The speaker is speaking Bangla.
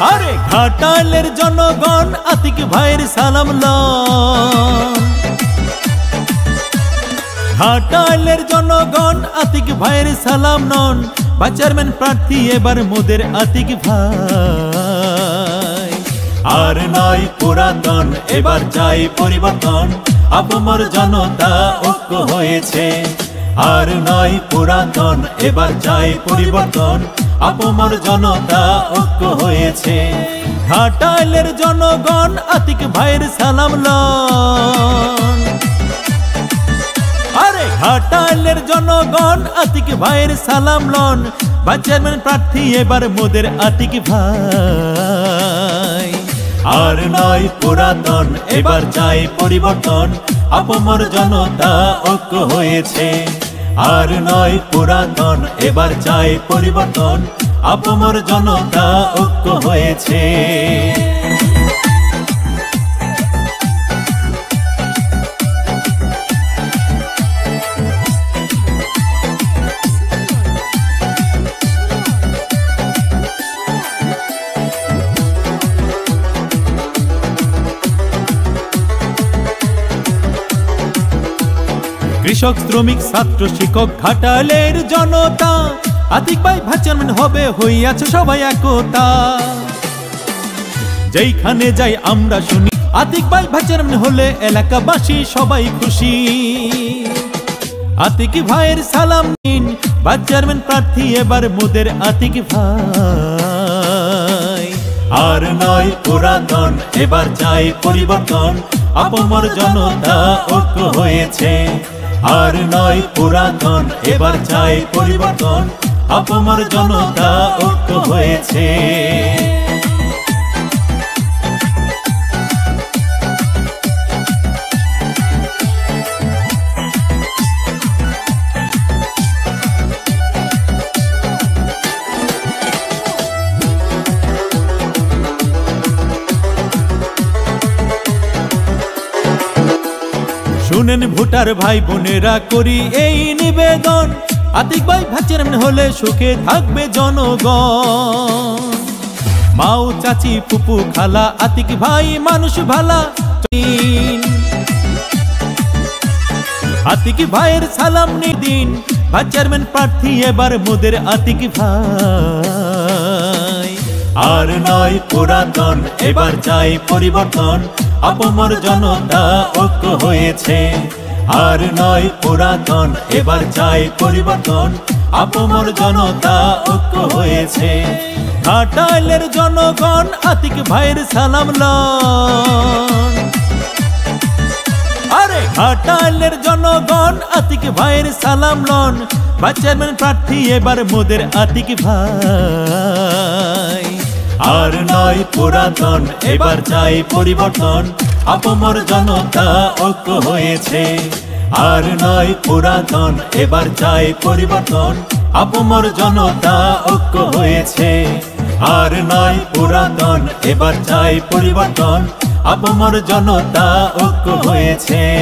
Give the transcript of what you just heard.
আরে ঘাটালের জনগণ আতিক ভাইয়ের সালাম লন। ঘাটালের জনগণ আতিক ভাইয়ের সালাম নন। বা চেয়ারম্যান প্রার্থী এবার মোদের আতিক ভাই। আর নয় পুরাতন, এবার চাই পরিবর্তন। আপমর জনতা ঐক্য হয়েছে। আর নয় পুরাতন, এবার চাই পরিবর্তন। আপমর জনতা ঐক্য হয়েছে। ঘাটালের জনগণ আতিক ভাইয়ের সালাম লন। আরে ঘাটালের জনগণ আতিক ভাইয়ের সালাম লন। বা চেয়ারম্যান প্রার্থী এবার মোদের আতিক ভাই। আর নয় পুরাতন, এবার চাই পরিবর্তন। আপমর জনতা ঐক্য হয়েছে। আর নয় পুরাতন, এবার চাই পরিবর্তন। আপমর জনতা ঐক্য হয়েছে। কৃষক, শ্রমিক, ছাত্র, শিক্ষক, ঘাটালের জনতা আতিক ভাই ভাইস চেয়ারম্যান হবে, হইয়াছে সবাই একতা। যেইখানে যাই আমরা শুনি আতিক ভাই ভাইস চেয়ারম্যান হলে এলাকাবাসী সবাই খুশি। আতিক ভাইয়ের সালাম নিন, ভাইস চেয়ারম্যান প্রার্থী এবার মোদের আতিক ভাই। আর নয় পুরাতন, এবার চাই পরিবর্তন। আপমর জনতা ঐক্য হয়েছে। আর নয় পুরাতন, এবার চাই পরিবর্তন। আপমর জনতা ঐক্য হয়েছে। শুনেন ভোটার ভাই বোনেরা, করি এই নিবেদন। আতিক ভাই ভাইস চেয়ারম্যান হলে সুখে থাকবে জনগণ। মাও, চাচি, ফুপু, খালা, আতিক ভাই মানুষ ভালা। আতিক ভাইয়ের সালাম নিদিন, ভাইস চেয়ারম্যান প্রার্থী এবার মোদের আতিক ভাই। আর নয় পুরাতন, এবার চাই পরিবর্তন। আপমর জনতা ঐক্য হয়েছে। আর নয় পুরাতন, এবার চাই পরিবর্তন। আপমর জনতা ঐক্য হয়েছে। ঘাটালের জনগণ আতিক ভাইয়ের সালাম লন। আরে ঘাটালের জনগণ আতিক ভাইয়ের সালাম লন। বা চেয়ারম্যান প্রার্থী এবার মোদের আতিক ভাই। আর নয় পুরাতন, এবার চাই পরিবর্তন। আপমর জনতা ঐক্য হয়েছে। আর নয় পুরাতন, এবার চাই পরিবর্তন। আপমর জনতা ঐক্য হয়েছে। আর নয় পুরাতন, এবার চাই পরিবর্তন। আপমর জনতা ঐক্য হয়েছে।